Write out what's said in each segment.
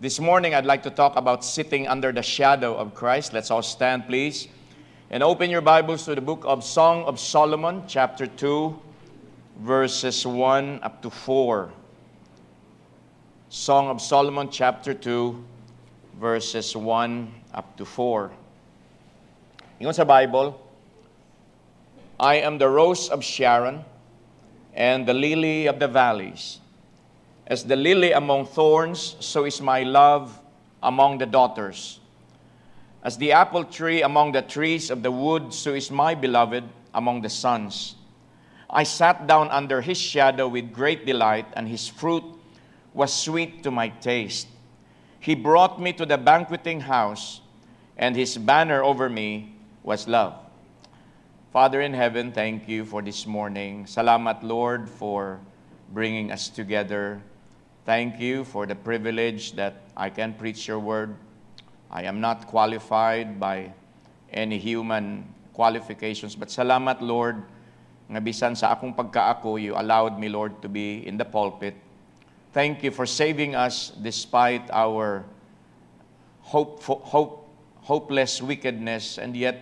This morning, I'd like to talk about sitting under the shadow of Christ. Let's all stand, please, and open your Bibles to the book of Song of Solomon, chapter 2, verses 1 up to 4. Song of Solomon, chapter 2, verses 1 up to 4. Ingon sa Bible, I am the rose of Sharon and the lily of the valleys. As the lily among thorns, so is my love among the daughters. As the apple tree among the trees of the wood, so is my beloved among the sons. I sat down under his shadow with great delight, and his fruit was sweet to my taste. He brought me to the banqueting house, and his banner over me was love. Father in heaven, thank you for this morning. Salamat, Lord, for bringing us together. Thank you for the privilege that I can preach your word. I am not qualified by any human qualifications, but salamat, Lord, nga bisan sa akong pagkaako, you allowed me, Lord, to be in the pulpit. Thank you for saving us despite our hopeless wickedness, and yet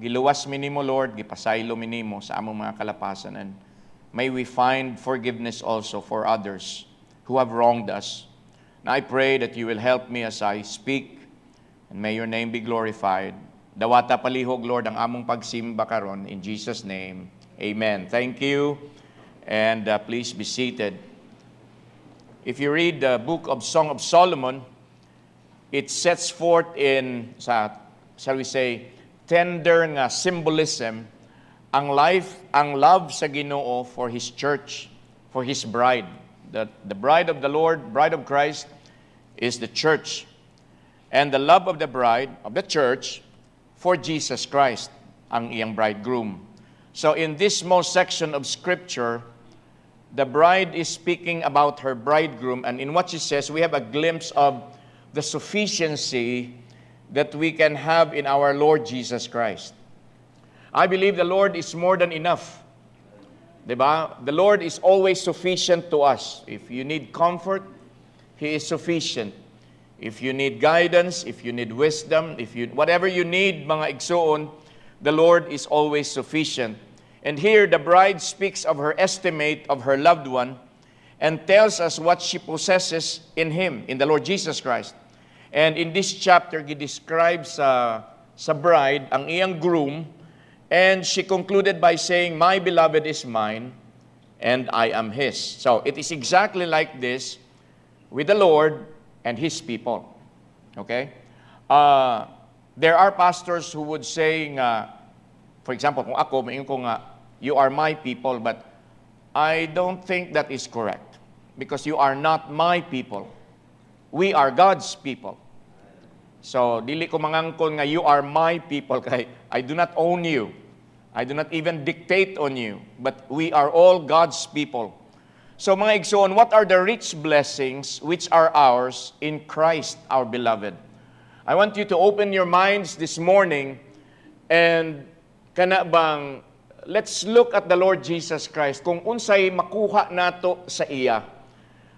giluwas minimo, Lord, gipasaylo minimo sa among mga kalapasan, and may we find forgiveness also for others who have wronged us. And I pray that you will help me as I speak, and may your name be glorified. Dawata palihog, Lord, ang among pagsimba karon, in Jesus' name, amen. Thank you, and please be seated. If you read the book of Song of Solomon, it sets forth in, shall we say, tender nga symbolism, ang love sa Ginoo for His church, for His bride. The bride of the Lord, bride of Christ, is the church. And the love of the bride, of the church, for Jesus Christ, ang iyang bridegroom. So in this small section of Scripture, the bride is speaking about her bridegroom, and in what she says, we have a glimpse of the sufficiency that we can have in our Lord Jesus Christ. I believe the Lord is more than enough. Diba? The Lord is always sufficient to us. If you need comfort, He is sufficient. If you need guidance, if you need wisdom, whatever you need, mga igsoon, the Lord is always sufficient. And here, the bride speaks of her estimate of her loved one and tells us what she possesses in Him, in the Lord Jesus Christ. And in this chapter, He describes sa bride, ang iyang groom, and she concluded by saying, my beloved is mine, and I am His. So it is exactly like this with the Lord and His people. Okay? There are pastors who would say, for example, kung ako, maingin ko nga, you are my people, but I don't think that is correct. Because you are not my people. We are God's people. So, dili ko mangangkon nga you are my people, kay I do not own you. I do not even dictate on you. But we are all God's people. So, mga igsoon, what are the rich blessings which are ours in Christ, our beloved? I want you to open your minds this morning, and let's look at the Lord Jesus Christ. Kung unsay makuha nato sa iya,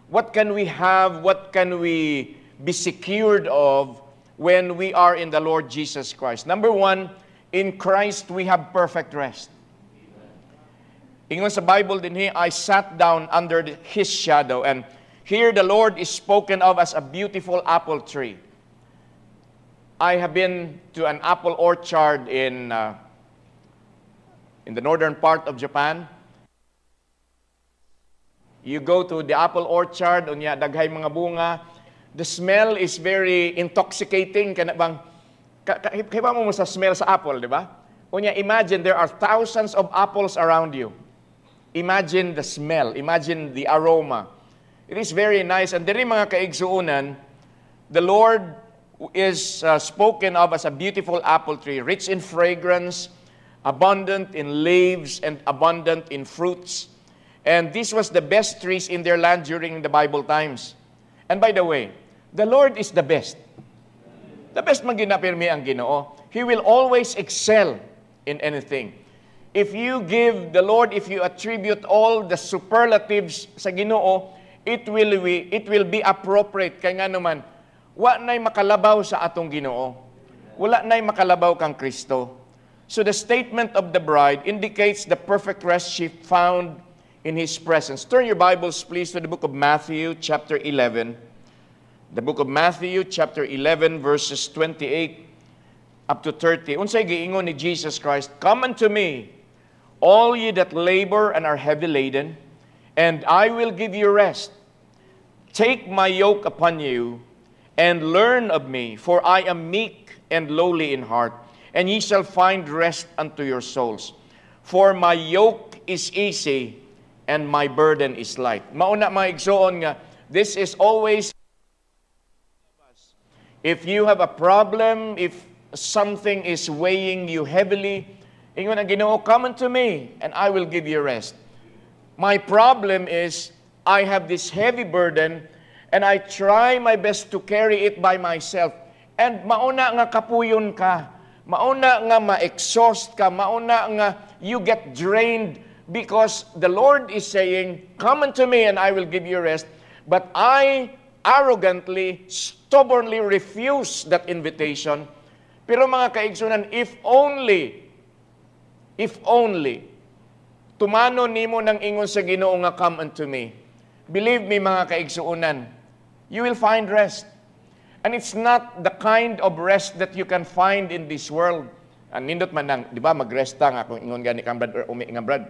what can we have, what can we be secured of when we are in the Lord Jesus Christ? Number one, in Christ we have perfect rest. Ingon sa Bible din here, I sat down under His shadow, and here the Lord is spoken of as a beautiful apple tree. I have been to an apple orchard in the northern part of Japan. You go to the apple orchard, unya daghay mga bunga. The smell is very intoxicating. Kana bang kaya mo sa smell sa apple, di ba? Unya, imagine there are thousands of apples around you. Imagine the smell, imagine the aroma. It is very nice. And diri mga kaigsuunan, the Lord is spoken of as a beautiful apple tree, rich in fragrance, abundant in leaves, and abundant in fruits. And this was the best trees in their land during the Bible times. And by the way, the Lord is the best. The best man ginapirmi ang Ginoo. He will always excel in anything. If you give the Lord, if you attribute all the superlatives sa Ginoo, it will be appropriate. Kaya nga naman, wa nay makalabaw sa atong Ginoo. Wala nay makalabaw kang Kristo. So the statement of the bride indicates the perfect rest she found in His presence. Turn your Bibles, please, to the book of Matthew, chapter 11. The book of Matthew, chapter 11, verses 28 up to 30. Unsay giingon ni Jesus Christ, "Come unto me, all ye that labor and are heavy laden, and I will give you rest. Take my yoke upon you, and learn of me, for I am meek and lowly in heart, and ye shall find rest unto your souls. For my yoke is easy, and my burden is light." Mauna mga igsoon nga, this is always, if you have a problem, if something is weighing you heavily, ingon ang Ginoo, "Come unto me, and I will give you rest." My problem is, I have this heavy burden, and I try my best to carry it by myself. And mauna nga kapuyon ka, mauna nga ma-exhaust ka, mauna nga you get drained, because the Lord is saying, "Come unto me, and I will give you rest." But I arrogantly, stubbornly refuse that invitation. Pero mga kaigsunan, if only, tumano nimo ng ingon sa Ginoo nga, "Come unto me." Believe me mga kaigsuunan, you will find rest. And it's not the kind of rest that you can find in this world. Ang nindot man nang, di ba, mag-rest ta nga kung ingon gani kang brad or umi nga brad.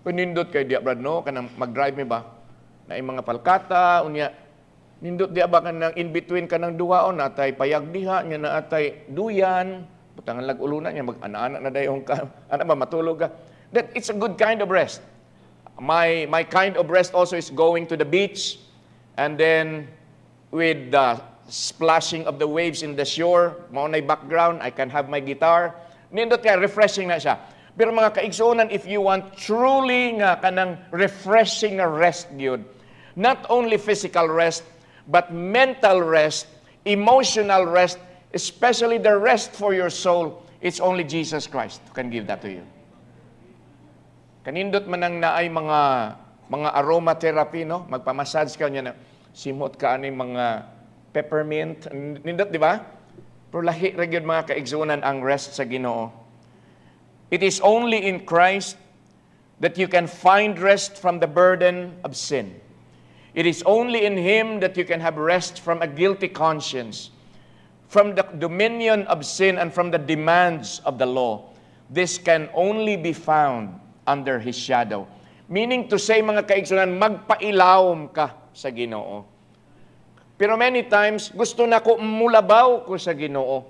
Kung nindot kay diya brad no, kanang mag-drive mi ba? Na mga palkata, unya, nindot diya ba kanang in between kanang duwaon, natay payag diha, nya na atay duyan, butangan lag uluna niya, mag-ana-ana na dayong ka, ana ba, matulog ka. That it's a good kind of rest. My kind of rest also is going to the beach, and then with the splashing of the waves in the shore, maunay background, I can have my guitar. Nindot kaya, refreshing na siya. Pero mga kaigsunan, if you want truly nga kanang refreshing na rest gyud, not only physical rest, but mental rest, emotional rest, especially the rest for your soul, it's only Jesus Christ who can give that to you. Kanindot man ang naay mga aromatherapy, no? Magpamassage ka niya na simot ka ani mga peppermint. Nindot, di ba? Pero lahi ra gyud mga kaigsunan ang rest sa Ginoo. It is only in Christ that you can find rest from the burden of sin. It is only in Him that you can have rest from a guilty conscience, from the dominion of sin, and from the demands of the law. This can only be found under His shadow. Meaning to say, mga kaigsunan, magpailawom ka sa Ginoo. Pero many times, gusto na ko mulabaw ko sa Ginoo.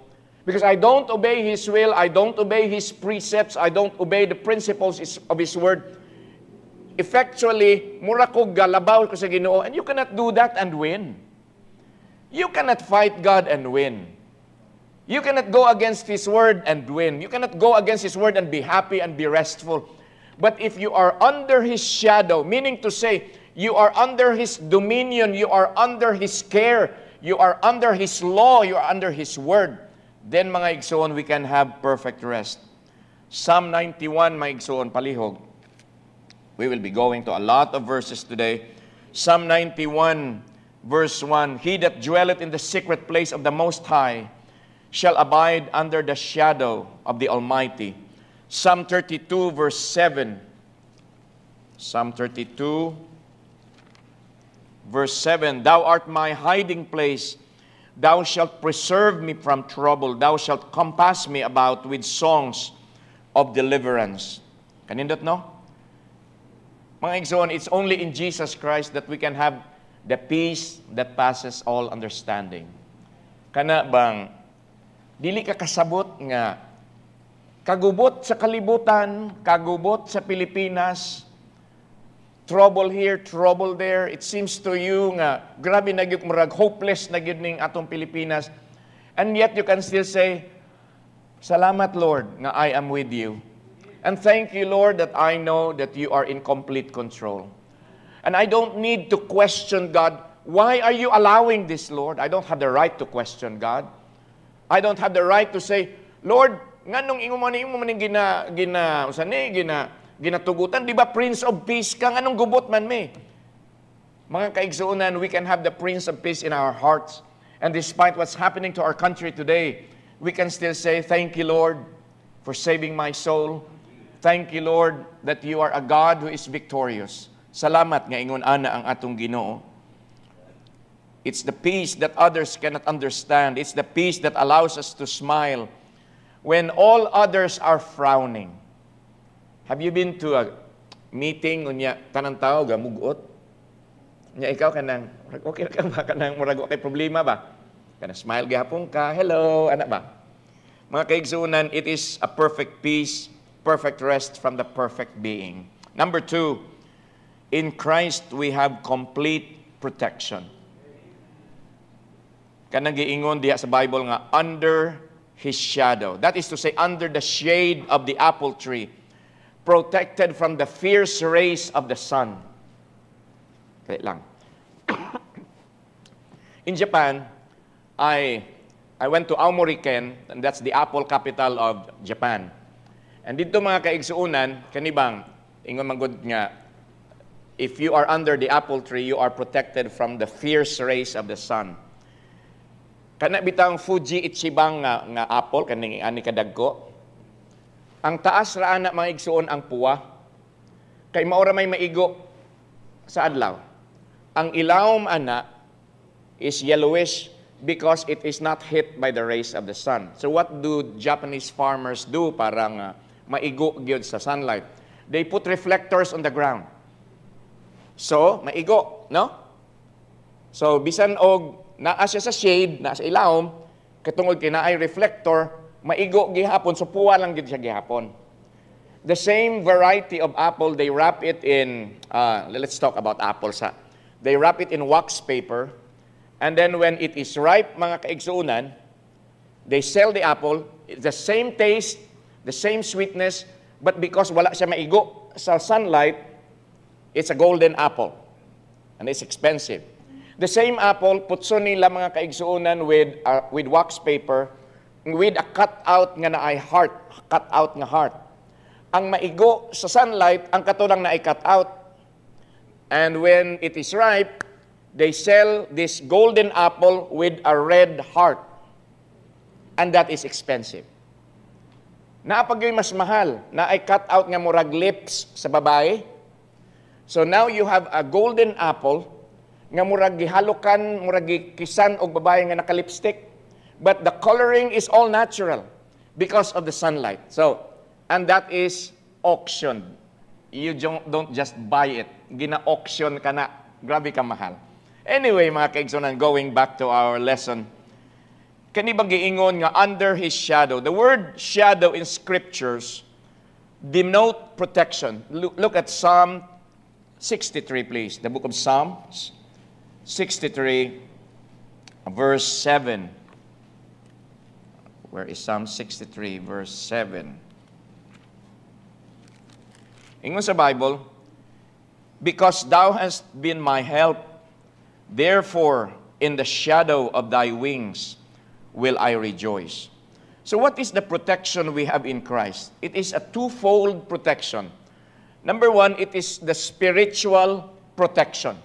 Because I don't obey His will, I don't obey His precepts, I don't obey the principles of His word. Effectually, mura ko galabaw ko sa Ginoo, and you cannot do that and win. You cannot fight God and win. You cannot go against His word and win. You cannot go against His word and be happy and be restful. But if you are under His shadow, meaning to say, you are under His dominion, you are under His care, you are under His law, you are under His word, then mga igsoon, we can have perfect rest. Psalm 91, mga igsoon, palihog. We will be going to a lot of verses today. Psalm 91, verse 1, "He that dwelleth in the secret place of the Most High shall abide under the shadow of the Almighty." Psalm 32, verse 7. Psalm 32, verse 7. "Thou art my hiding place. Thou shalt preserve me from trouble. Thou shalt compass me about with songs of deliverance." Kanindot, no? Mga igsoon, it's only in Jesus Christ that we can have the peace that passes all understanding. Kana bang, dili ka kasabot nga, kagubot sa kalibutan, kagubot sa Pilipinas, trouble here, trouble there. It seems to you nga, grabe na gyud murag, hopeless na gyud ning atong Pilipinas. And yet you can still say, "Salamat Lord, nga I am with you. And thank you Lord that I know that you are in complete control. And I don't need to question God, why are you allowing this, Lord?" I don't have the right to question God. I don't have the right to say, "Lord, nganong ingon man ginatugutan, di ba Prince of Peace ka, nganong gubot man me?" Mga kaigsuunan, we can have the Prince of Peace in our hearts. And despite what's happening to our country today, we can still say, thank you, Lord, for saving my soul. Thank you, Lord, that you are a God who is victorious. Salamat nga ingon ana ang atong Ginoo. It's the peace that others cannot understand. It's the peace that allows us to smile when all others are frowning. Have you been to a meeting unya tanang tao gamugot? Nya ikaw kanang okay ka ba kanang murag kay problema ba? Kana smile gihapon ka, hello, ana ba? Mga kaigsunan, it is a perfect peace, perfect rest from the perfect being. Number 2, in Christ we have complete protection. Kanang giingon diha sa Bible nga under His shadow. That is to say, under the shade of the apple tree, protected from the fierce rays of the sun. Kaya lang. In Japan, I went to Aomori Ken, and that's the apple capital of Japan. And dito mga kaigsuunan, kanibang, ingon magud nga, if you are under the apple tree, you are protected from the fierce rays of the sun. Kana bitang Fuji Ichiban nga apple, kaning ani kadagko. Ang taas ra ana mga igsuon ang puwa. Kay maora may maigo sa adlaw. Ang ilawom ana is yellowish because it is not hit by the rays of the sun. So what do Japanese farmers do para maigo gyud sa sunlight? They put reflectors on the ground. So, maigo, no? So, bisan og naa siya sa shade, naa sa ilawom, katungod kinaay reflector, maigo gihapon, so puwa lang gid siya gihapon. The same variety of apple, they wrap it in, let's talk about apples ha. They wrap it in wax paper, and then when it is ripe, mga kaigsuunan, they sell the apple, it's the same taste, the same sweetness, but because wala siya maigo sa sunlight, it's a golden apple, and it's expensive. The same apple, putso nila mga kaigsuunan with wax paper, with a cut-out nga naay heart, cut-out nga heart. Ang maigo sa sunlight, ang katulang naay cut-out. And when it is ripe, they sell this golden apple with a red heart. And that is expensive. Naapag yung mas mahal, naay cut-out nga murag lips sa babae. So now you have a golden apple, nga murag gihalukan, murag gikisan og babae nga naka-lipstick, but the coloring is all natural because of the sunlight. So, and that is auctioned. You don't just buy it. Gina-auction ka na. Grabe ka mahal. Anyway, mga kaigsunan, going back to our lesson, kanibang giingon nga under His shadow. The word shadow in scriptures denote protection. Look at Psalm 63, please. The book of Psalms 63, verse 7. Where is Psalm 63, verse 7? Ingon sa Bible, because thou hast been my help, therefore in the shadow of thy wings will I rejoice. So what is the protection we have in Christ? It is a twofold protection. Number one, it is the spiritual protection.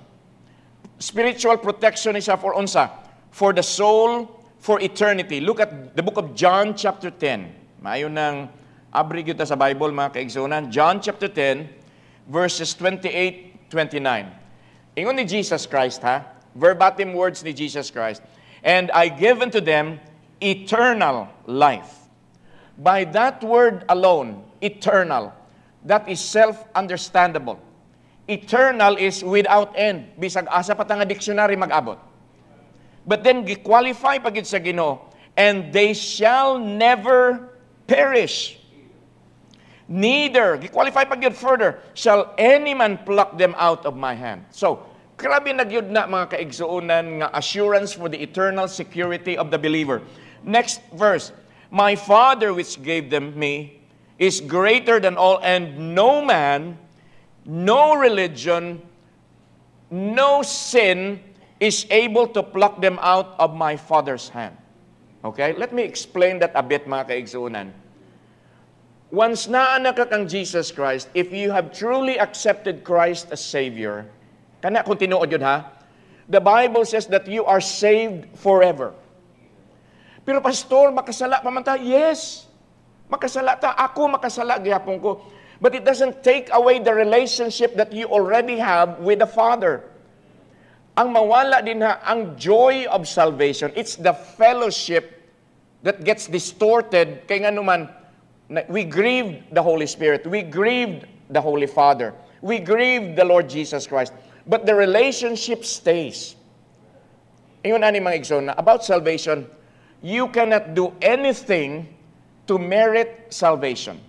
Spiritual protection is for unsa? For the soul, for eternity. Look at the book of John chapter 10. Maayo nang abri kita sa Bible, mga kaigsunan. John chapter 10, verses 28, 29. Ingon ni Jesus Christ, ha? Verbatim words ni Jesus Christ. And I give unto them eternal life. By that word alone, eternal, that is self-understandable. Eternal is without end. Bisag asa pa nga dictionary mag-abot. But then, gi-qualify pagid sa Ginoo, and they shall never perish. Neither, gi-qualify pagid further, shall any man pluck them out of my hand. So, grabe na gyud na mga kaigsuunan nga assurance for the eternal security of the believer. Next verse, my Father which gave them me is greater than all, and no man, no religion, no sin is able to pluck them out of my Father's hand. Okay? Let me explain that a bit, mga kaigsuunan. Once naanak ka kang Jesus Christ, if you have truly accepted Christ as Savior, kana kung tinuod yun ha, The Bible says that you are saved forever. Pero pastor, makasala pa man ta? Yes. Makasala ta. Ako makasala, gihapon ko. But it doesn't take away the relationship that you already have with the Father. Ang mawala din ang joy of salvation. It's the fellowship that gets distorted. Kaya nga naman, we grieved the Holy Spirit. We grieved the Holy Father. We grieved the Lord Jesus Christ. But the relationship stays. Ingon ani mga igsoon na about salvation, you cannot do anything to merit salvation.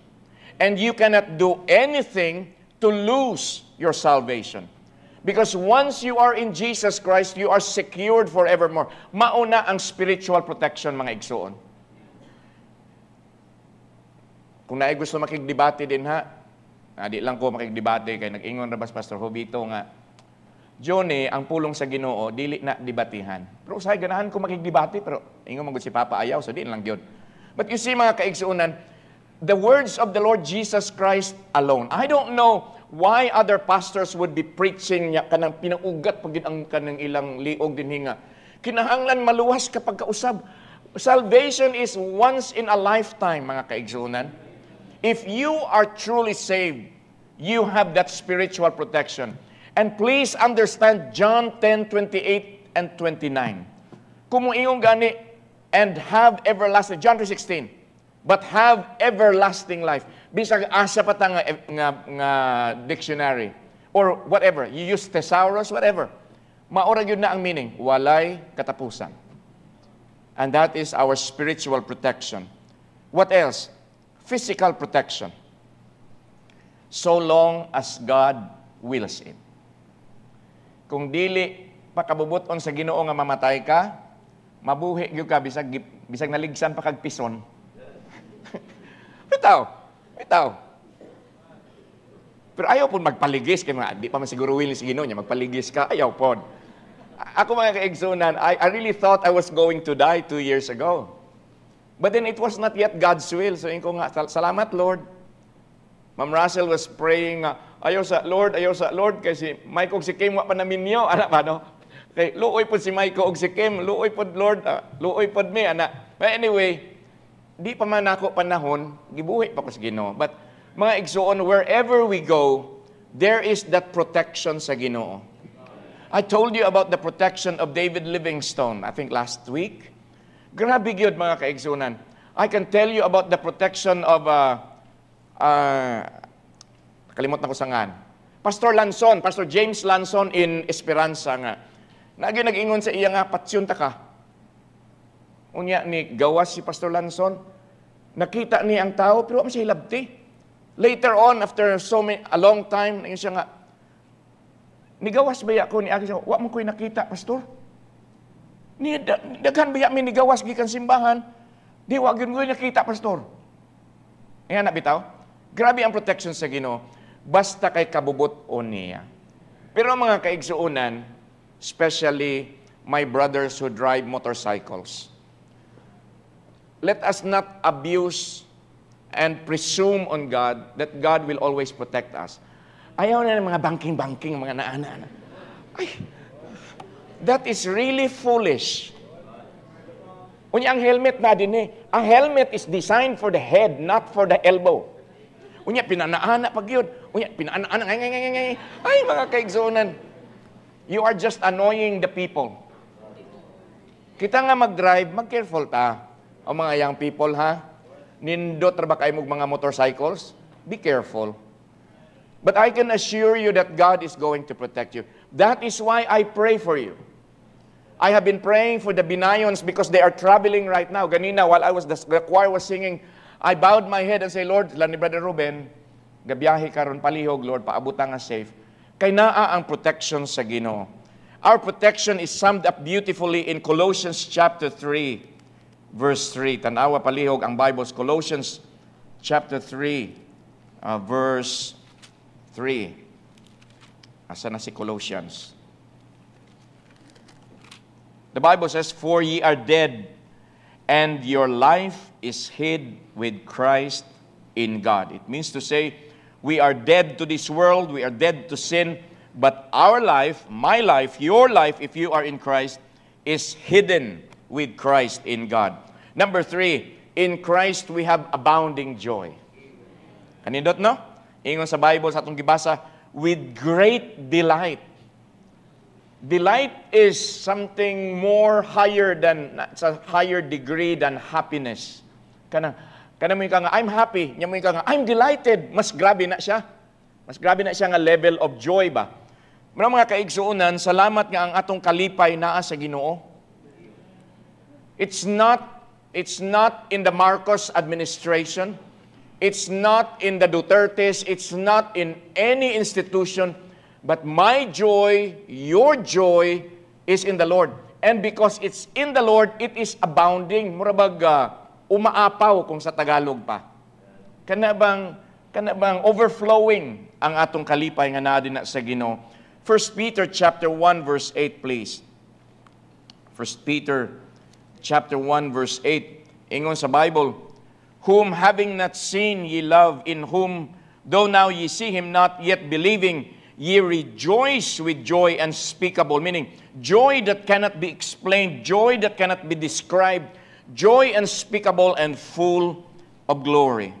And you cannot do anything to lose your salvation. Because once you are in Jesus Christ, you are secured forevermore. Mauna ang spiritual protection, mga igsoon. Kung naay gusto makigdebate din di lang ko makigdebate kay nag-ingon rabas Pastor Jovito nga, Johnny, ang pulong sa Ginoo dili na debatihan. Pero usay ganahan ko makigdebate pero ingon man gud si Papa ayaw so di lang gyud. But you see mga kaigsuonan, the words of the Lord Jesus Christ alone. I don't know why other pastors would be preaching niya kanang pinaugat pagid ang kanang ilang liog dinhi nga. Kinahanglan maluwas kapag kausab. Salvation is once in a lifetime, mga kaigsuonan. If you are truly saved, you have that spiritual protection. And please understand John 10:28 and 29. Kumuingon gani and have everlasting, John 3:16, but have everlasting life. Bisag asa pa ta nga dictionary or whatever, you use thesaurus, whatever. Maura yun na ang meaning, walay katapusan. And that is our spiritual protection. What else? Physical protection. So long as God wills it. Kung dili pakabubuton sa Ginoo nga mamatay ka, mabuhi gyud ka bisag naligsan pa kag pison. Bitaw. Pero ayaw po magpaligis kay mga di pa man siguro willing si Ginoo niya magpaligis ka, ayaw po. Ako mga kaigsunan, I really thought I was going to die 2 years ago. But then it was not yet God's will. So ko nga, salamat Lord. Ma'am Russell was praying, ayaw sa Lord, kasi Mike og si Kim, wa pa namin niyo, anak ba, no? Kay, luoy po si Mike og si Kim, luoy po Lord, luoy po me, anak. But anyway, di pa man ako panahon, gibuhi pa ko sa Ginoo. But mga igsoon, wherever we go, there is that protection sa Ginoo. I told you about the protection of David Livingstone, I think last week. Grabe gyud mga kaigsunan. I can tell you about the protection of kalimot na ko sangan. Pastor James Lanson in Esperanza nga. Nag-ingon sa iya nga patsyon ta ka. Unya ni gawas si Pastor Lanson. Nakita ni ang tao pero wa man siya hilabti. Later on after a long time nang siya nga nigawas ba ako ni aki wa man koy nakita pastor. Ni daghan ba mi nigawas gikan simbahan. Di wa gyud koy nakita pastor. Ayan na bitaw. Grabe ang protection sa Ginoo, basta kay kabubot-on niya. Pero mga kaigsuunan, especially my brothers who drive motorcycles, let us not abuse and presume on God that God will always protect us. Ayaw na ng mga banking-banking, mga naana. Ay, that is really foolish. Unya ang helmet na din eh. Ang helmet is designed for the head, not for the elbow. Unya, pinanaana pag yun. Unya, pinanaana, ngay. Ay, mga kaigsunan. You are just annoying the people. Kita nga mag-drive, mag-careful ta. O mga young people, ha? Nindot ra ba kayo mga motorcycles? Be careful. But I can assure you that God is going to protect you. That is why I pray for you. I have been praying for the Binayons because they are traveling right now. Ganina, while the choir was singing, I bowed my head and say, Lord, ni Brother Ruben, gabiyahe karon palihog, Lord, paabutang nga safe. Kay naa ang protection sa Ginoo. Our protection is summed up beautifully in Colossians chapter 3, verse 3. Tanawa palihog ang Bible, Colossians chapter 3, verse 3. Asa na si Colossians? The Bible says, for ye are dead, and your life is hid with Christ in God. It means to say, we are dead to this world, we are dead to sin, But our life, my life, your life, if you are in Christ, is hidden with Christ in God. Number 3, in Christ we have abounding joy. Kanindot, no? Ingon sa Bible, sa atong gibasa, with great delight. Delight is something more higher than, sa higher degree than happiness. Kana mo yung nga, I'm happy. Nya mo yung nga, I'm delighted. Mas grabe na siya. Mas grabe na siya nga level of joy ba? Mga kaigsuunan, salamat nga ang atong kalipay naa sa Ginoo. It's not in the Marcos administration. It's not in the Dutertes. It's not in any institution. But my joy, your joy, is in the Lord. And because it's in the Lord, it is abounding. Murabag umaapaw kung sa Tagalog pa. Kana bang overflowing ang atong kalipay nga naa din na sa Ginoo. 1 Peter chapter 1 verse 8, please. 1 Peter chapter 1 verse 8. Ingon sa Bible, whom having not seen ye love, in whom though now ye see him not, yet believing, ye rejoice with joy unspeakable. Meaning, joy that cannot be explained, joy that cannot be described, joy unspeakable and full of glory.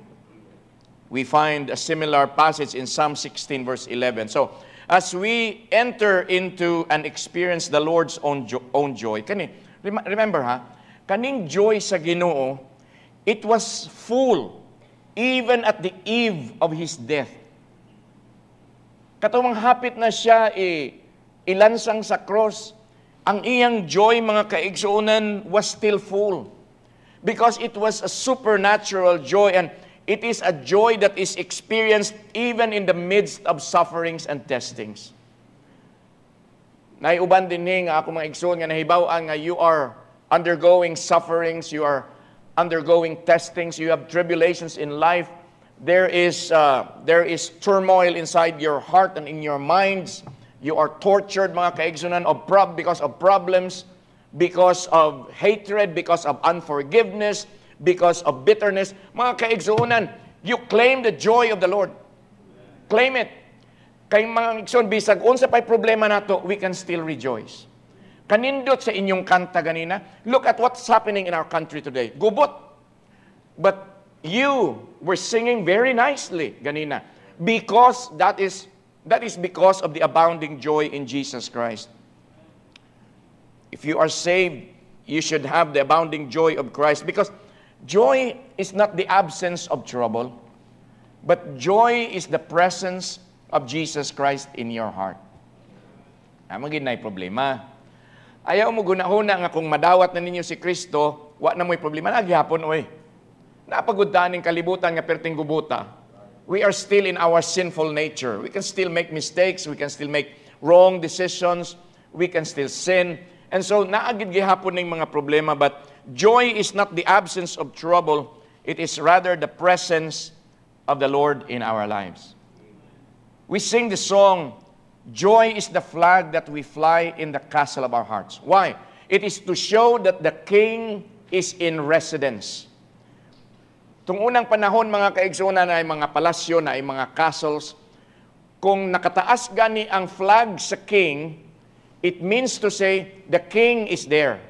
We find a similar passage in Psalm 16 verse 11. So, as we enter into and experience the Lord's own joy, remember kaning joy sa Ginoo, it was full even at the eve of His death. Katong hapit na siya ilansang sa cross, ang iyang joy, mga kaigsuunan, was still full. Because it was a supernatural joy, and it is a joy that is experienced even in the midst of sufferings and testings. Naiuban din nga ako mga igsoon nga nahibaw-an nga you are undergoing sufferings, you are undergoing testings, you have tribulations in life. There is turmoil inside your heart and in your minds. You are tortured, mga kaigsunan, because of problems, because of hatred, because of unforgiveness, because of bitterness. Mga kaigsuunan, you claim the joy of the Lord. Claim it. Kay mga igsoon, bisag unsa pay problema nato, we can still rejoice. Kanindot sa inyong kanta ganina, look at what's happening in our country today. Gubot. But you were singing very nicely ganina, because that is because of the abounding joy in Jesus Christ. If you are saved, you should have the abounding joy of Christ, because joy is not the absence of trouble, but joy is the presence of Jesus Christ in your heart. Magin na problema. Ayaw mo gunahuna nga kung madawat na ninyo si Kristo, wa na mo'y problema. Nagyapon, oy. Napagudaan ng kalibutan nga perting gubuta. We are still in our sinful nature. We can still make mistakes. We can still make wrong decisions. We can still sin. And so, naagid gihapon ng mga problema, but joy is not the absence of trouble. It is rather the presence of the Lord in our lives. We sing the song, joy is the flag that we fly in the castle of our hearts. Why? It is to show that the King is in residence. Tung unang panahon, mga kaigsunan, ay mga palasyo, na ay mga castles. Kung nakataas gani ang flag sa king, it means to say, the king is there.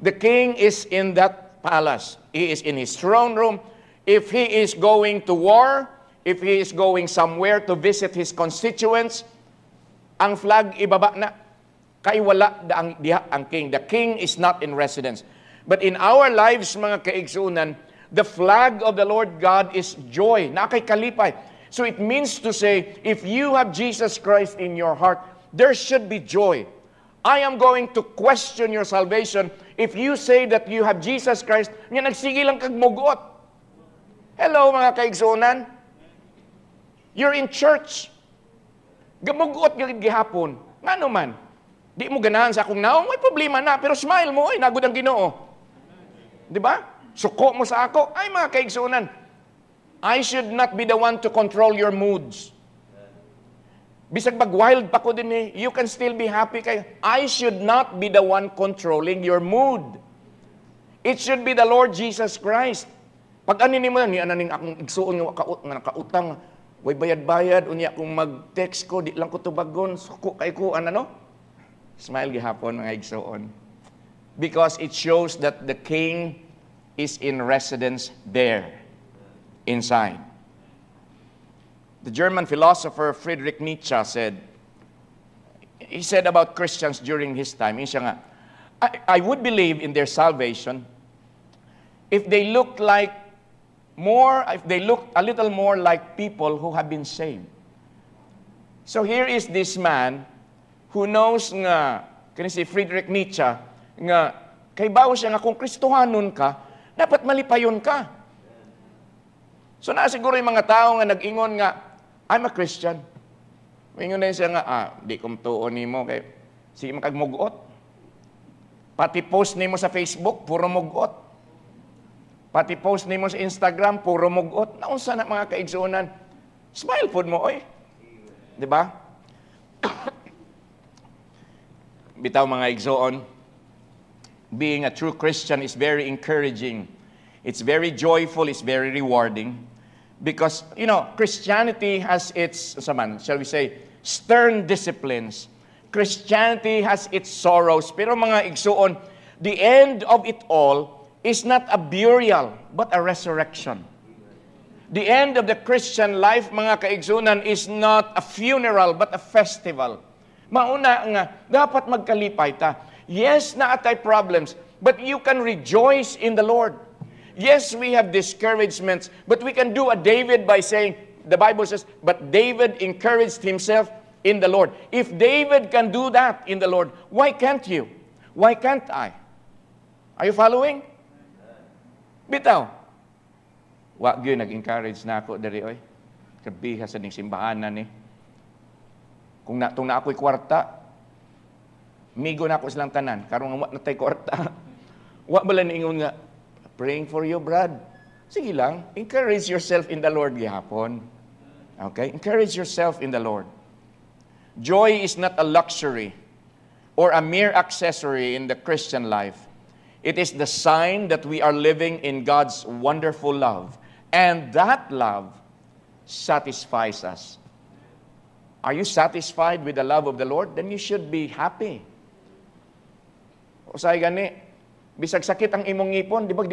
The king is in that palace. He is in his throne room. If he is going to war, if he is going somewhere to visit his constituents, ang flag ibaba na. Kay wala ang king. The king is not in residence. But in our lives, mga kaigsunan, the flag of the Lord God is joy. Nakay kalipay. So it means to say, if you have Jesus Christ in your heart, there should be joy. I am going to question your salvation if you say that you have Jesus Christ, nga nagsige lang kag mugot. Hello, mga kaigsunan. You're in church. Gamugot gid gihapon. Ngano man? Di mo ganahan sa akong naong, may problema na, pero smile mo, nagud ang Ginoo. Di ba? Suko mo sa ako. Ay, mga kaigsunan, I should not be the one to control your moods. Bisag mag-wild pa ko din you can still be happy kayo. I should not be the one controlling your mood. It should be the Lord Jesus Christ. Pag aninin mo ni ananing akong igsuon nga nakautang, Way bayad-bayad, unya kung mag-text ko, di lang ko tubagon, suko kay ko, ano? Smile gihapon, mga igsoon. Because it shows that the king is in residence there, inside. The German philosopher Friedrich Nietzsche said, he said about Christians during his time, siya nga, I would believe in their salvation if they looked a little more like people who have been saved. So here is this man who knows nga, kani si Friedrich Nietzsche, nga, kay bawo siya nga, kung Kristohanon ka, dapat malipayon ka. So nasiguro yung mga tao nga nag-ingon nga, I'm a Christian. Ingon na siya nga, di kong tuon ni mo, kay, sige makagmugot. Pati post ni mo sa Facebook, puro mugot. Pati post ni mo sa Instagram, puro mugot. Naunsa na mga kaigsunan, smile food mo, oy. Di ba? Bitaw mga igsoon, being a true Christian is very encouraging. It's very joyful, it's very rewarding. Because, Christianity has its, shall we say, stern disciplines. Christianity has its sorrows. Pero mga igsoon, the end of it all is not a burial, but a resurrection. The end of the Christian life, mga kaigsunan, is not a funeral, but a festival. Mauna nga, dapat magkalipay ta. Yes, naatay problems, but you can rejoice in the Lord. Yes, we have discouragements, but we can do a David by saying, the Bible says, but David encouraged himself in the Lord. If David can do that in the Lord, why can't you? Why can't I? Are you following? Bitaw. Wa gyud nag-encourage na ako diri oy. Kabiha sa ning simbahanan ni. Kung natong na ako'y kwarta, migo na ako silang tanan, karon wa natay kwarta. Wa bala niingon nga, praying for you, Brad. Sige lang, encourage yourself in the Lord gihapon. Okay? Encourage yourself in the Lord. Joy is not a luxury or a mere accessory in the Christian life. It is the sign that we are living in God's wonderful love. And that love satisfies us. Are you satisfied with the love of the Lord? Then you should be happy. Usay gani, bisag sakit ang imong ngipon, di ba?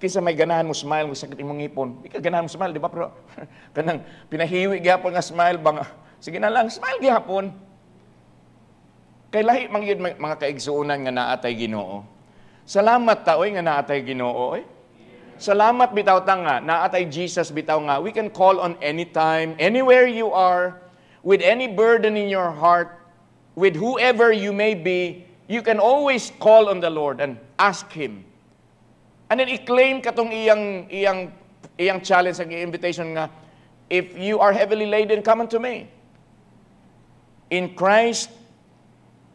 Kisa may ganahan mo smile, may sakit imong ngipon. Di ka ganahan mo smile, di ba? Pero kanang pinahiwi gyapon nga smile ba nga? Sige na lang, smile gyapon. Kay lahi man gyud mga kaigsuonan nga naatay Ginoo. Salamat ta oy nga naatay Ginoo oy. Salamat bitaw ta nga naatay Jesus bitaw nga. We can call on anytime, anywhere you are, with any burden in your heart, with whoever you may be. You can always call on the Lord and ask Him. And then i-claim katong iyang challenge, ang invitation nga, if you are heavily laden, come unto me. In Christ,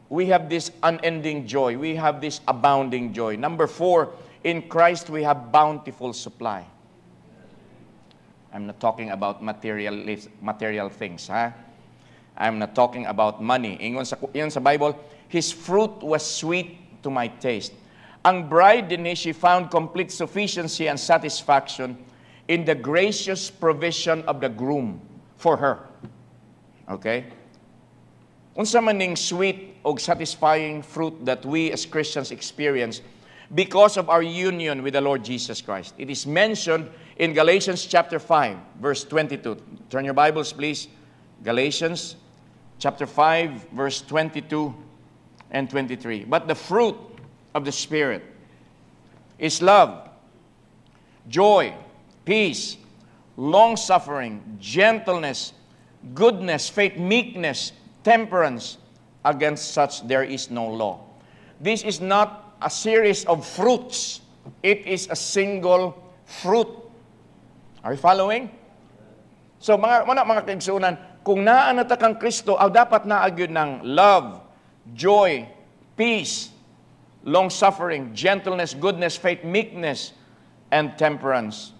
we have this unending joy. We have this abounding joy. Number 4, in Christ we have bountiful supply. I'm not talking about material things, ha? I'm not talking about money. Ingon sa Bible, His fruit was sweet to my taste. Ang bride din she found complete sufficiency and satisfaction in the gracious provision of the groom for her. Okay? Unsa man ning sweet o satisfying fruit that we as Christians experience because of our union with the Lord Jesus Christ. It is mentioned in Galatians chapter 5, verse 22. Turn your Bibles, please. Galatians chapter 5, verse 22 and 23. But the fruit of the Spirit is love, joy, peace, long-suffering, gentleness, goodness, faith, meekness, temperance. Against such there is no law. This is not a series of fruits. It is a single fruit. Are you following? So mga kaigsunan, kung naanata kang Kristo, dapat naagyod ng love, joy, peace, long-suffering, gentleness, goodness, faith, meekness, and temperance.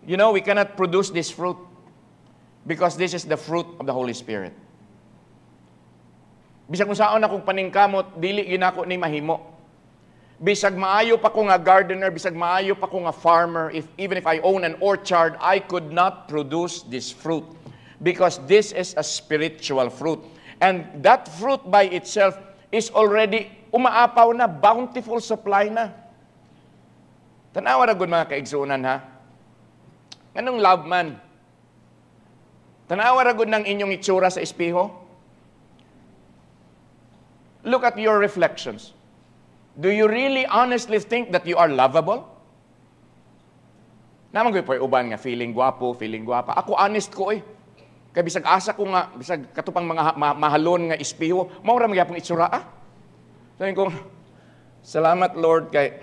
You know, we cannot produce this fruit because this is the fruit of the Holy Spirit. Bisag kung saan akong paningkamot, dili ginako ni mahimo. Bisag maayo pa ko nga gardener, bisag maayo pa ko nga farmer, even if I own an orchard, I could not produce this fruit. Because this is a spiritual fruit. And that fruit by itself is already umaapaw na, bountiful supply na. Tanawa ra gud mga kaigsunan ha. Anong love man? Tanawa ra gud ng inyong itsura sa espeho? Look at your reflections. Do you really honestly think that you are lovable? Naman ko po uban nga feeling gwapo, feeling gwapa. Ako honest ko eh. Kaya bisag asa ko nga, bisag katupang mga mahalon nga espeho, maura magyapong itsura ah. Sabi ko, salamat Lord kay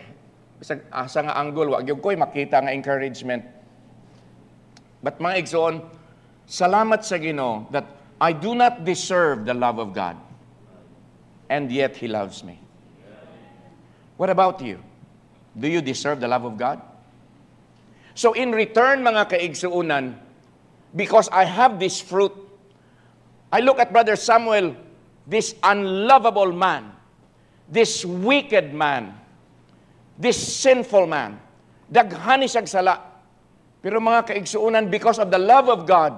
bisag asa nga anggol, wag gyud ko'y makita nga encouragement. But mga igsoon, salamat sa Ginoo that I do not deserve the love of God. And yet He loves me. What about you? Do you deserve the love of God? So in return, mga kaigsuunan, because I have this fruit, I look at Brother Samuel, this unlovable man, this wicked man, this sinful man, daghan siyang sala. Pero mga kaigsuunan, because of the love of God,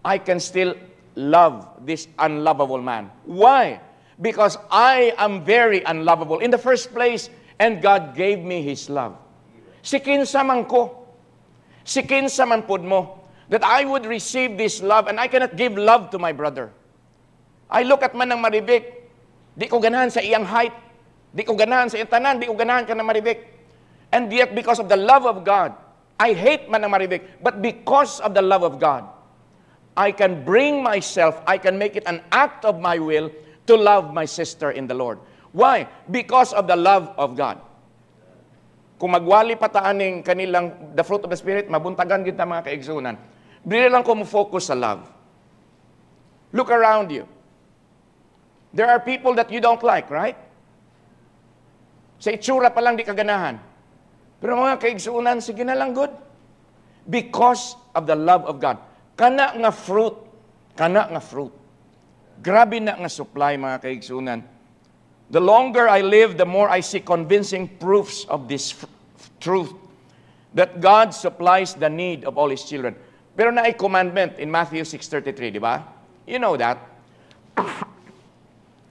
I can still love this unlovable man. Why? Because I am very unlovable in the first place, and God gave me His love. Sikinsa man ko, sikinsa man pud mo, that I would receive this love, and I cannot give love to my brother. I look at Manang Maribek, di ko ganahan sa iyang height, di ko ganahan sa iyang tanan, di ko ganahan ka ng Maribek. And yet, because of the love of God, I hate Manang Maribek, but because of the love of God, I can bring myself, I can make it an act of my will to love my sister in the Lord. Why? Because of the love of God. Kung magwali pataaning kanilang the fruit of the Spirit, mabuntagan kita mga kaigsunan. Bili lang ko mo focus sa love. Look around you. There are people that you don't like, right? Sa itsura pa lang di kaganahan. Pero mga kaigsunan, sige na lang good. Because of the love of God. Kana nga fruit. Kana nga fruit. Grabe na nga supply, mga kaigsunan. The longer I live, the more I see convincing proofs of this truth. That God supplies the need of all His children. Pero na ay commandment in Matthew 6:33, di ba? You know that.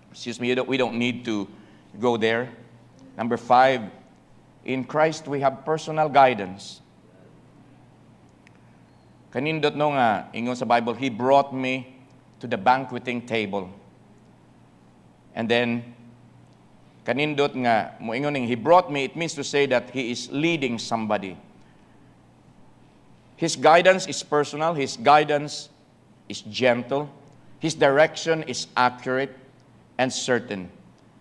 Excuse me, we don't need to go there. Number 5, in Christ we have personal guidance. Kanindot no nga, ingon sa Bible, He brought me to the banqueting table. And then, kanindot nga, moingon He brought me, it means to say that He is leading somebody. His guidance is personal. His guidance is gentle. His direction is accurate and certain.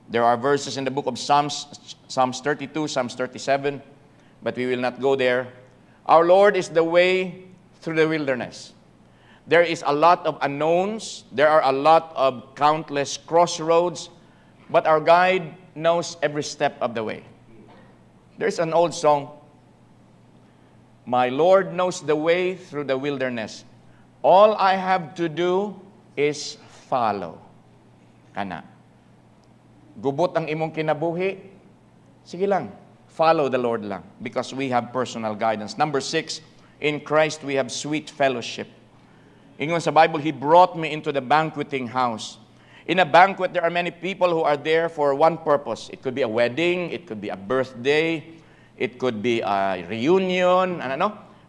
There are verses in the book of Psalms 32, Psalms 37, but we will not go there. Our Lord is the way through the wilderness. There is a lot of unknowns. There are a lot of countless crossroads, but our guide knows every step of the way. There's an old song, my Lord knows the way through the wilderness. All I have to do is follow. Kana. Gubot ang imong kinabuhi. Sige lang. Follow the Lord lang. Because we have personal guidance. Number 6, in Christ we have sweet fellowship. Ingon sa Bible, He brought me into the banqueting house. In a banquet, there are many people who are there for one purpose. It could be a wedding. It could be a birthday. It could be a reunion,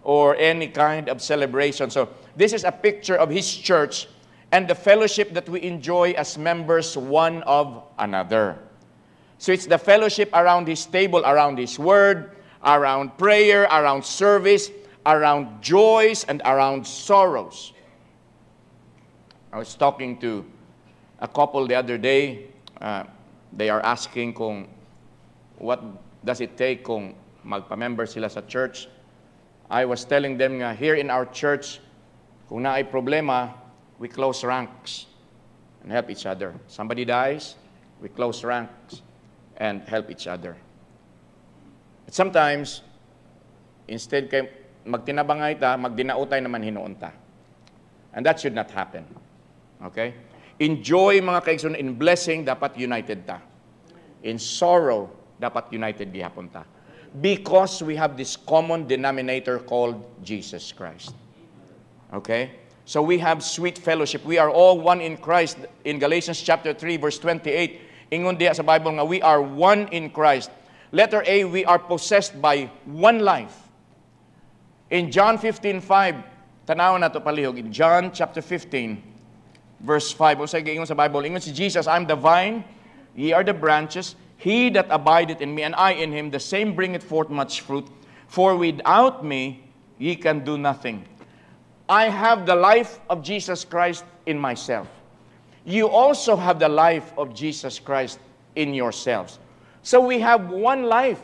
or any kind of celebration. So this is a picture of His church and the fellowship that we enjoy as members one of another. So it's the fellowship around His table, around His word, around prayer, around service, around joys, and around sorrows. I was talking to a couple the other day. They are asking kung what does it take kung magpa-member sila sa church. I was telling them nga, here in our church, kung na ay problema, we close ranks and help each other. Somebody dies, we close ranks and help each other. But sometimes, instead kay magtinabangay ta, magdinautay naman hinuon ta. And that should not happen. Okay? Enjoy, mga kaigsoon, in blessing, dapat united ta. In sorrow, dapat united gihapon ta. Because we have this common denominator called Jesus Christ. Okay? So we have sweet fellowship. We are all one in Christ. In Galatians chapter 3, verse 28, ingon diya sa Bible nga, we are one in Christ. Letter A, we are possessed by one life. In John 15:5, tanaw na to palihog. In John chapter 15, verse 5, o sa ingon sa Bible, ingon si Jesus, I'm the vine, ye are the branches. He that abideth in me, and I in him, the same bringeth forth much fruit. For without me, ye can do nothing. I have the life of Jesus Christ in myself. You also have the life of Jesus Christ in yourselves. So we have one life.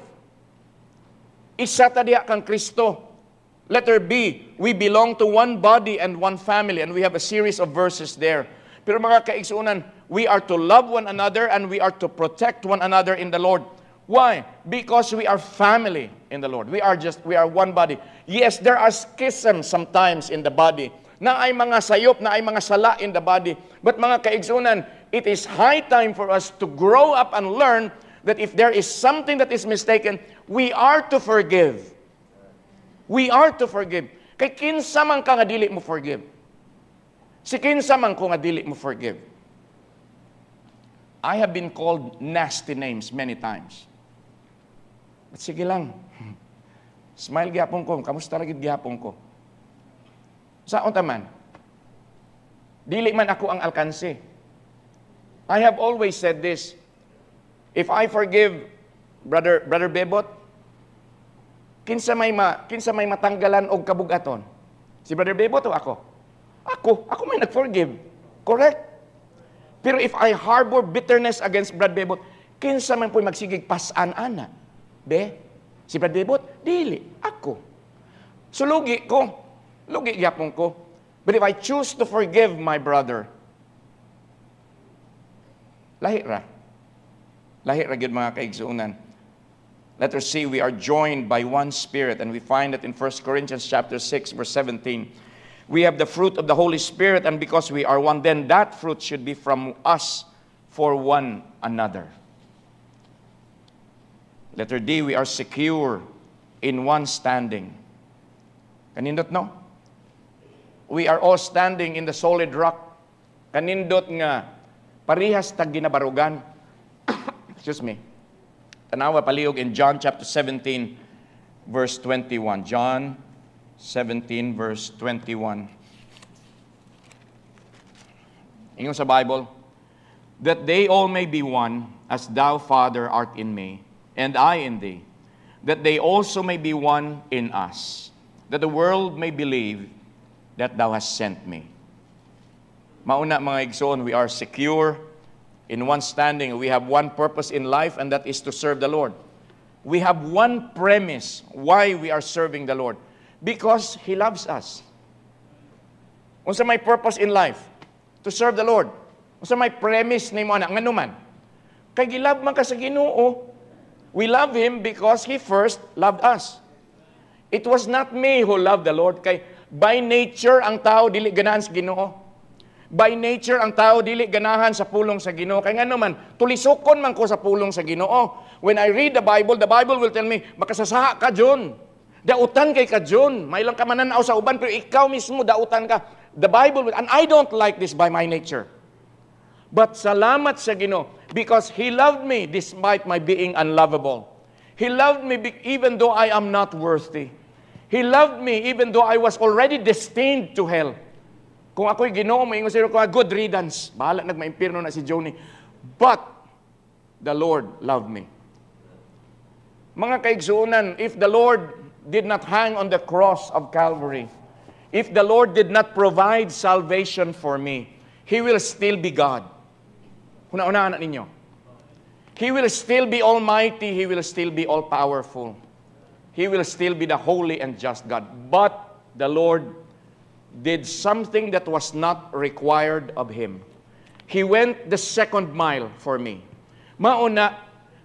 Isa ta diha kang Kristo. Letter B, we belong to one body and one family, and we have a series of verses there. Pero mga kaigsuunan, we are to love one another and we are to protect one another in the Lord. Why? Because we are family in the Lord. We are one body. Yes, there are schisms sometimes in the body. Na ay mga sayop, na ay mga sala in the body. But mga kaigsunan, it is high time for us to grow up and learn that if there is something that is mistaken, we are to forgive. We are to forgive. Kay kinsa man ka nga dili mo forgive. Si kinsa man ko nga dili mo forgive. I have been called nasty names many times. But sige lang. Smile gyapon ko. Kamusta lagi gyapon ko? Saon taman? Dili man ako ang alkanse. I have always said this. If I forgive Brother Bebot, kinsa may matanggalan og kabugaton? Si Brother Bebot o ako? Ako may nag-forgive. Correct? Pero if I harbor bitterness against Brother Bebot, kinsa man po'y magsigig pasan-ana? Be? Si Brother Bebot? Dili. Ako. So lugi gyapon ko. But if I choose to forgive my brother, lahi ra gyud mga kaigsuunan. Letter C, we are joined by one Spirit, and we find it in 1 Corinthians chapter 6, verse 17. We have the fruit of the Holy Spirit, and because we are one, then that fruit should be from us for one another. Letter D, we are secure in one standing. Kanindot no? We are all standing in the solid rock. Kanindot nga, parihas tag ginabarugan. Excuse me. Tanawa palihog in John chapter 17, verse 21. John 17, verse 21. Ingon sa Bible, that they all may be one, as thou, Father, art in me, and I in thee, that they also may be one in us, that the world may believe that thou hast sent me. Mauna mga igsoon, we are secure in one standing. We have one purpose in life, and that is to serve the Lord. We have one premise why we are serving the Lord. Because He loves us. Unsa may purpose in life? To serve the Lord. Unsa may premise ni mo na ngano man? Kay gilab man ka sa Ginoo. We love Him because He first loved us. It was not me who loved the Lord. Kay by nature ang tao dili ganahan sa Ginoo. By nature ang tao dili ganahan sa pulong sa Ginoo. Kay ngano man, tulisokon man ko sa pulong sa Ginoo. When I read the Bible will tell me makasasaha ka John. Dautan kay ka John. May lang ka mananaw sa uban pero ikaw mismo dautan ka. The Bible, and I don't like this by my nature. But salamat sa Ginoo because He loved me despite my being unlovable. He loved me even though I am not worthy. He loved me even though I was already destined to hell. Kung ako'y Ginoo, maingon sila ko, good riddance. Bahala nagmaimpirno na si Johnny. But the Lord loved me. Mga kaigsuunan, if the Lord did not hang on the cross of Calvary, if the Lord did not provide salvation for me, He will still be God. Una-unahan na ninyo. He will still be almighty. He will still be all-powerful. He will still be the holy and just God. But the Lord did something that was not required of Him. He went the second mile for me. Mauna,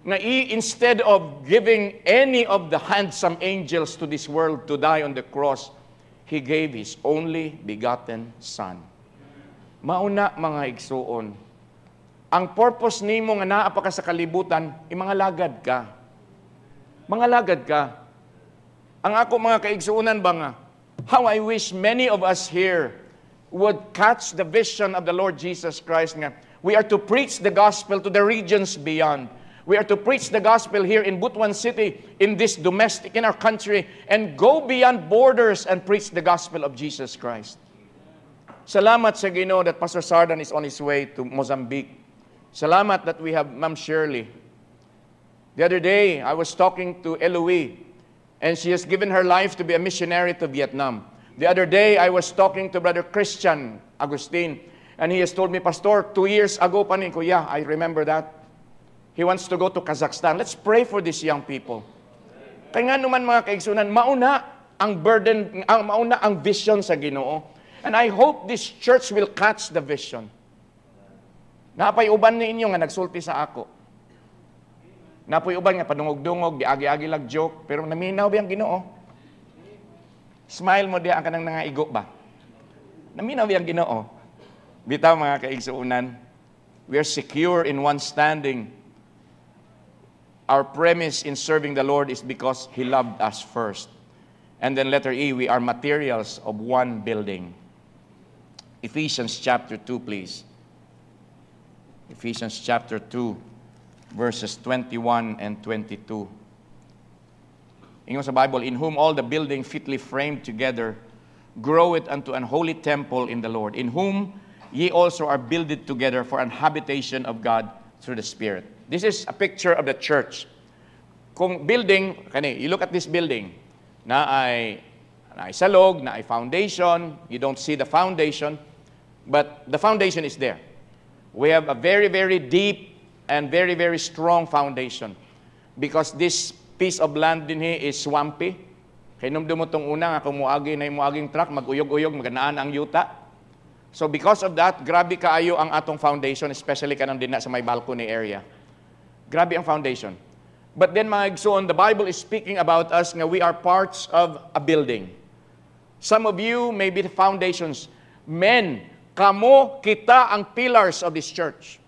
nga instead of giving any of the handsome angels to this world to die on the cross, He gave His only begotten Son. Mauna mga igsuon, ang purpose nimo nga naa pa ka sa kalibutan, mga lagad ka. Mga lagad ka. Ang ako mga kaigsuunan ba nga, how I wish many of us here would catch the vision of the Lord Jesus Christ nga, we are to preach the gospel to the regions beyond. We are to preach the gospel here in Butuan City, in this domestic, in our country, and go beyond borders and preach the gospel of Jesus Christ. Salamat sa Ginoo that Pastor Sardan is on his way to Mozambique. Salamat that we have Ma'am Shirley. The other day, I was talking to Eloise, and she has given her life to be a missionary to Vietnam. The other day, I was talking to Brother Christian Agustin, and he has told me, Pastor, 2 years ago pa ni ko, yeah, I remember that. He wants to go to Kazakhstan. Let's pray for these young people. Kaya nga naman mga kaigsunan, mauna ang burden, mauna ang vision sa Ginoo. And I hope this church will catch the vision. Napay uban ni inyo nga nagsulti sa ako. Napay uban nga padungog-dungog, di agi-agi lag joke, pero naminaw ba ang Ginoo? Smile mo diya ang kanang nangaigo ba? Naminaw ba ang Ginoo? Bitaw mga kaigsuunan, we are secure in one standing. Our premise in serving the Lord is because He loved us first. And then letter E, we are materials of one building. Ephesians chapter 2, please. Ephesians chapter 2, verses 21 and 22. Ingon sa Bible, in whom all the building fitly framed together groweth unto an holy temple in the Lord, in whom ye also are builded together for an habitation of God through the Spirit. This is a picture of the church. Kung building, you look at this building, na ay salog, na ay foundation, you don't see the foundation, but the foundation is there. We have a very, very deep and very, very strong foundation. Because this piece of land din is swampy. Kaya numdum mo itong una nga, kung muagi na yung muaging truck, mag-uyog-uyog, maganaan ang yuta. So because of that, grabe kaayo ang atong foundation, especially kanang din na sa may balcony area. Grabe ang foundation. But then mga igsoon, the Bible is speaking about us nga we are parts of a building. Some of you may be the foundations. Men, kamo, kita ang pillars of this church.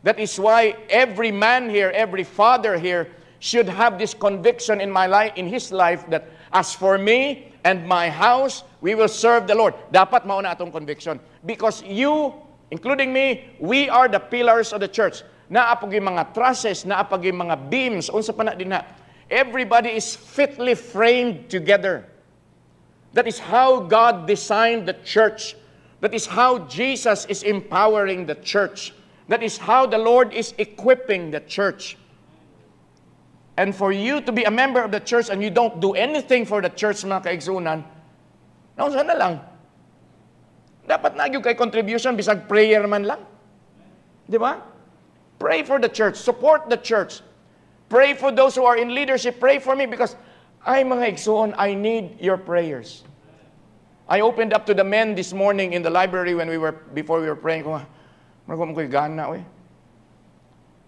That is why every man here, every father here, should have this conviction in my life, in his life, that as for me and my house, we will serve the Lord. Dapat mauna atong conviction. Because you, including me, we are the pillars of the church. Naapag yung mga trusses, naapag yung mga beams, unsa pa na din na. Everybody is fitly framed together. That is how God designed the church. That is how Jesus is empowering the church. That is how the Lord is equipping the church. And for you to be a member of the church and you don't do anything for the church, mga kaigsunan, naunsa na lang. Dapat nagyog kay contribution, bisag prayer man lang. Di ba? Pray for the church. Support the church. Pray for those who are in leadership. Pray for me because ay mga igsoon, I need your prayers. I opened up to the men this morning in the library before we were praying.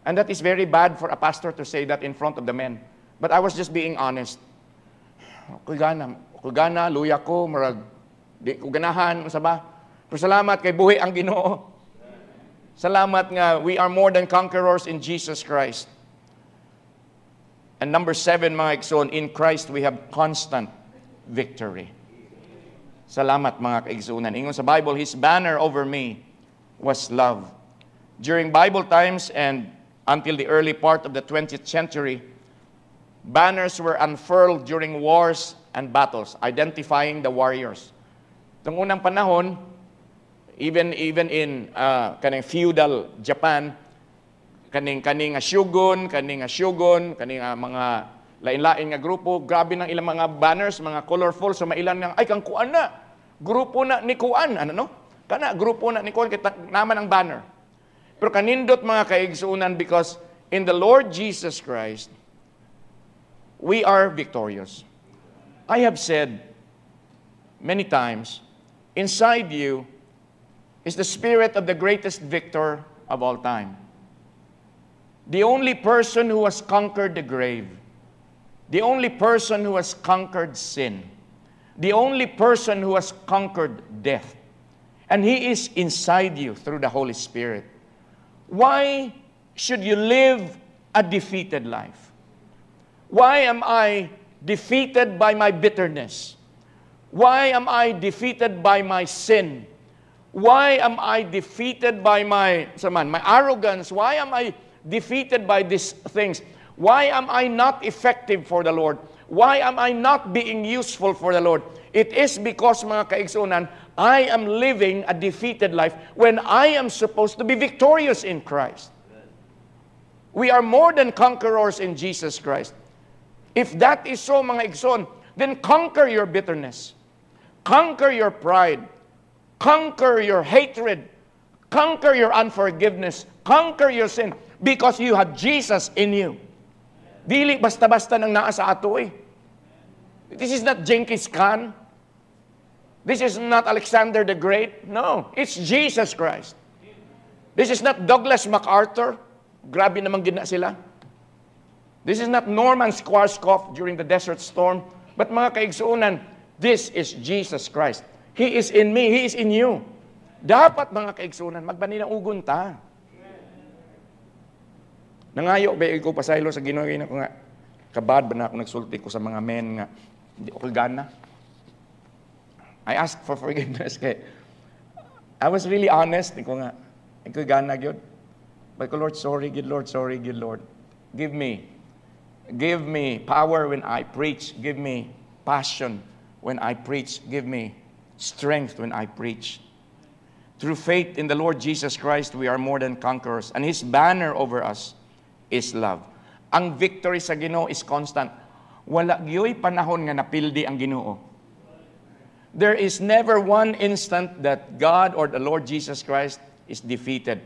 And that is very bad for a pastor to say that in front of the men. But I was just being honest. Kugana, luya ko, marag, di ko ganahan, saba. Pero salamat kay buhi ang Ginoo. Salamat nga, we are more than conquerors in Jesus Christ. And number 7, mga igsoon, in Christ we have constant victory. Salamat mga kaigsunan. Ingon sa Bible, His banner over me was love. During Bible times and until the early part of the 20th century, banners were unfurled during wars and battles, identifying the warriors. Itong unang panahon, even in kaning feudal Japan, kaning shogun, kaning mga lain-lain nga grupo, grabe ng ilang mga banners, mga colorful, so mailan nga, ay kang kuan na, grupo na ni kuan, ano no? Kana grupo na ni kuan, kita naman ang banner. Pero kanindot mga kaigsuunan, because in the Lord Jesus Christ, we are victorious. I have said many times, inside you is the spirit of the greatest victor of all time. The only person who has conquered the grave. The only person who has conquered sin. The only person who has conquered death. And He is inside you through the Holy Spirit. Why should you live a defeated life? Why am I defeated by my bitterness? Why am I defeated by my sin? Why am I defeated by my arrogance? Why am I defeated by these things? Why am I not effective for the Lord? Why am I not being useful for the Lord? It is because, mga kaigsunan, I am living a defeated life when I am supposed to be victorious in Christ. We are more than conquerors in Jesus Christ. If that is so, mga igsoon, then conquer your bitterness. Conquer your pride. Conquer your hatred. Conquer your unforgiveness. Conquer your sin. Because you have Jesus in you. Dili basta-basta nang naa sa ato eh. This is not Genghis Khan. This is not Alexander the Great. No, it's Jesus Christ. This is not Douglas MacArthur. Grabe naman gina sila. This is not Norman Schwarzkopf during the Desert Storm. But mga kaigsuunan, this is Jesus Christ. He is in me. He is in you. Dapat mga kaigsuunan, magbani ng ugon ta. Nangayo ba ko pasaylo sa Ginoo ko nga kabad ba na ako nagsulti ko sa mga men nga hindi ako gana. I asked for forgiveness kay I was really honest ko nga ko gana gyud. But Lord, sorry, good Lord, sorry, good Lord. Give me power when I preach. Give me passion when I preach. Give me strength when I preach. Through faith in the Lord Jesus Christ, we are more than conquerors. And His banner over us is love. Ang victory sa Ginoo is constant. Wala gyoy panahon nga napildi ang Ginoo. There is never one instant that God or the Lord Jesus Christ is defeated.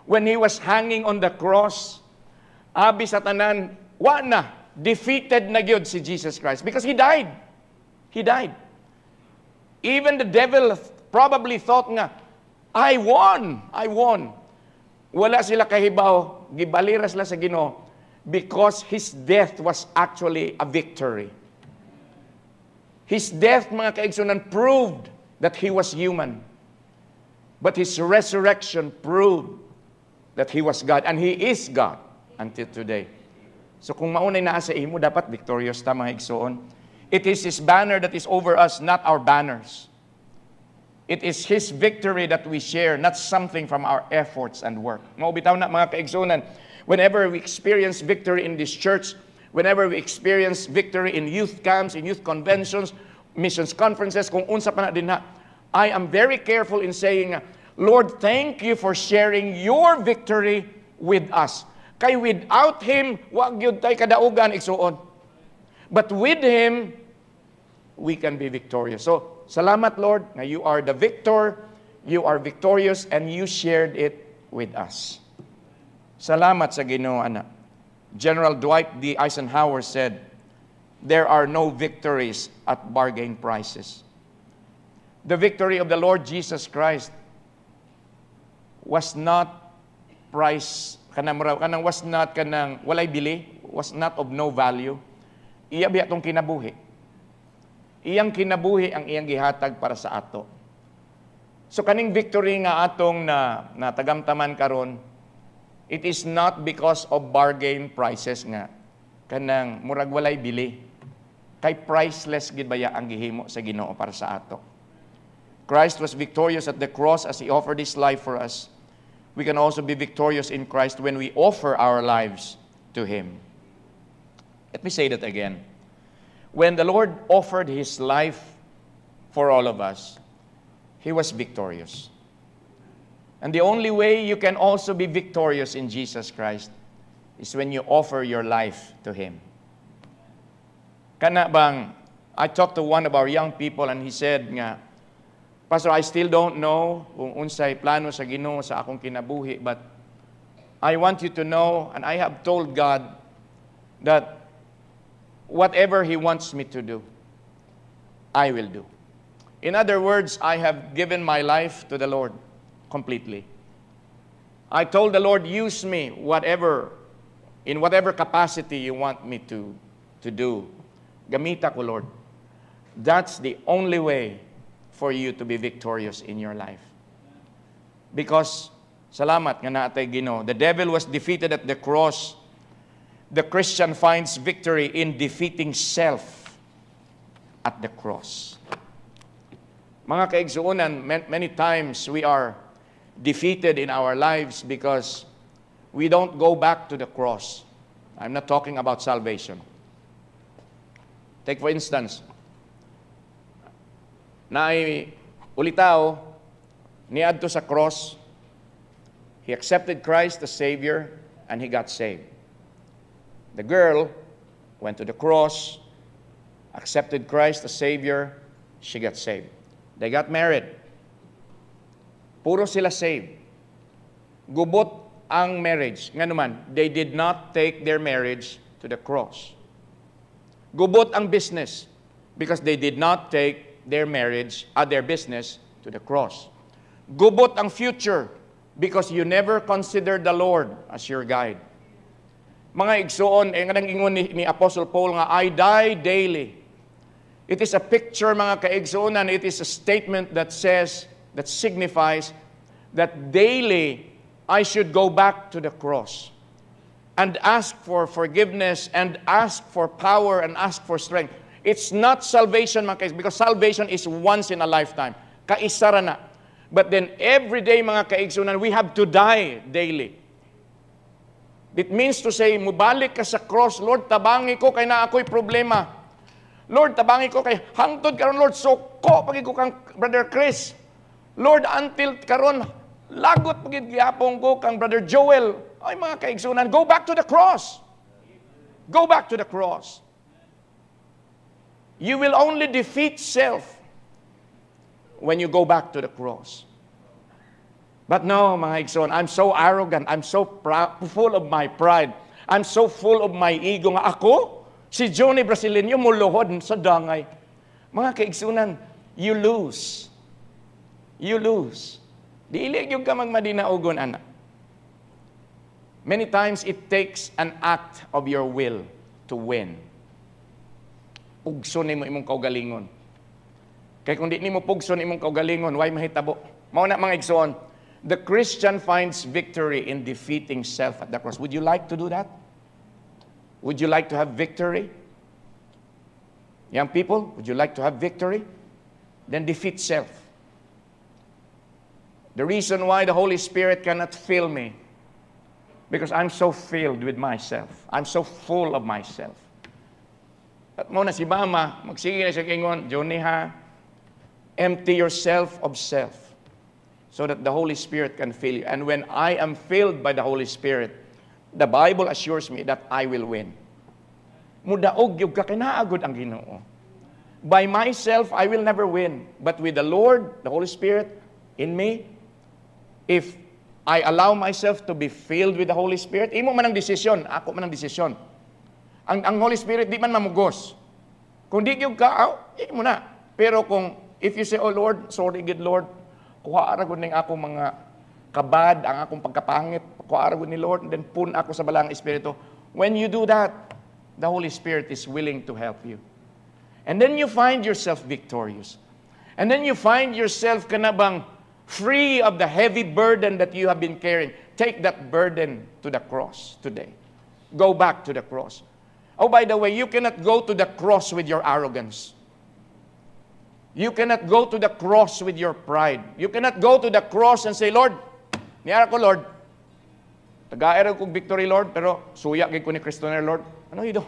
When He was hanging on the cross, abi sa tanan, wa na, defeated na gyud si Jesus Christ because He died. He died. Even the devil probably thought nga, I won. Wala sila kahibaw, gibalira sila sa Ginoo because His death was actually a victory. His death, mga kaigsunan, proved that He was human. But His resurrection proved that He was God. And He is God until today. So kung maunay naa sa imo, dapat victorious ta, mga igsoon. It is His banner that is over us, not our banners. It is His victory that we share, not something from our efforts and work. Maubitaw na, mga kaigsunan, whenever we experience victory in this church, whenever we experience victory in youth camps, in youth conventions, missions conferences, kung unsa pa na din na, I am very careful in saying, Lord, thank you for sharing your victory with us. Kay without Him, wag yun tayo kadaugan, igsuon. But with Him, we can be victorious. So, salamat, Lord, na you are the victor, you are victorious, and you shared it with us. Salamat sa Ginoo, anak. General Dwight D. Eisenhower said, there are no victories at bargain prices. The victory of the Lord Jesus Christ was not walay bili, was not of no value. Iya biya tong kinabuhi. Iyang kinabuhi ang iyang gihatag para sa ato. So kaning victory nga atong na tagamtaman karon, it is not because of bargain prices nga. Kanang murag walay bili. Kay priceless gid baya ang gihimo sa Ginoo para sa ato. Christ was victorious at the cross as He offered His life for us. We can also be victorious in Christ when we offer our lives to Him. Let me say that again. When the Lord offered His life for all of us, He was victorious. And the only way you can also be victorious in Jesus Christ is when you offer your life to Him. Kana bang, I talked to one of our young people and he said nga, Pastor, I still don't know kung unsay plano sa Ginoo sa akong kinabuhi, but I want you to know, and I have told God that whatever He wants me to do, I will do. In other words, I have given my life to the Lord completely. I told the Lord, use me in whatever capacity you want me to do. Gamita ko, Lord. That's the only way for you to be victorious in your life. Because, salamat nga naatay Ginoo, the devil was defeated at the cross. The Christian finds victory in defeating self at the cross. Mga kaigsuunan, many times we are defeated in our lives because we don't go back to the cross. I'm not talking about salvation. Take for instance, naay ulitaw niadto sa cross, he accepted Christ the Savior, and he got saved. The girl went to the cross, accepted Christ the Savior, she got saved. They got married. Puro sila saved. Gubot ang marriage. Nga naman, they did not take their marriage to the cross. Gubot ang business because they did not take their marriage, their business to the cross. Gubot ang future because you never considered the Lord as your guide. Mga igsuon, nga ingon ni Apostle Paul nga, I die daily. It is a picture, mga kaigsuonan, it is a statement that says, that signifies that daily I should go back to the cross and ask for forgiveness and ask for power and ask for strength. It's not salvation, mga kaigsuonan, because salvation is once in a lifetime. Kaisara na. But then every day, mga kaigsuonan, we have to die daily. It means to say, mubalik ka sa cross, Lord, tabangi ko kay na ako'y problema. Lord, tabangi ko kay hangtod karon, Lord, soko pagid ko kang Brother Chris. Lord, until karon lagot pagid gyapon ko kang Brother Joel. Ay mga kaigsunan, go back to the cross. Go back to the cross. You will only defeat self when you go back to the cross. But no, mga igsoon, I'm so arrogant, I'm so full of my pride, I'm so full of my ego nga ako, si Johnny Brasileño muluhod sa dangay. Mga kaigsunan, you lose. You lose. Dili yung ka magmadinaugon, anak. Many times it takes an act of your will to win. Pugso ni mo imong kaugalingon. Kaya kung di ni mo pugso ni imong kaugalingon, why mahitabo? Mao na mga igsoon, the Christian finds victory in defeating self at the cross. Would you like to do that? Would you like to have victory? Young people, would you like to have victory? Then defeat self. The reason why the Holy Spirit cannot fill me, because I'm so filled with myself. I'm so full of myself. At muna si Mama, magsige na siya kingon, Johnny ha, empty yourself of self so that the Holy Spirit can fill you. And when I am filled by the Holy Spirit, the Bible assures me that I will win. Mudaog yung kakinaagod ang Ginoo. By myself, I will never win. But with the Lord, the Holy Spirit in me, if I allow myself to be filled with the Holy Spirit, imo man ang desisyon, ako man ang desisyon. Ang Holy Spirit, di man mamugos. Kung di yung ka, imo na. Pero kung, if you say, oh Lord, sorry good Lord, kuha aragod ng ako mga kabad, ang akong pagkapangit, kuha aragod ni Lord, and then pun ako sa balang Espiritu. When you do that, the Holy Spirit is willing to help you. And then you find yourself victorious. And then you find yourself kanabang free of the heavy burden that you have been carrying. Take that burden to the cross today. Go back to the cross. Oh, by the way, you cannot go to the cross with your arrogance. You cannot go to the cross with your pride. You cannot go to the cross and say, Lord, niyara ko, Lord. Taga-era kong victory, Lord, pero suya gid ko ni Kristo na, Lord. Ano you do?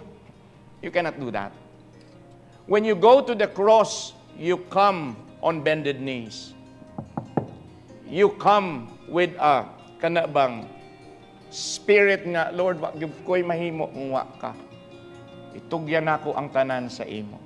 You cannot do that. When you go to the cross, you come on bended knees. You come with a kanabang spirit nga, Lord, wag ko'y mahimo, muwa ka. Itugyan ako ang tanan sa imo.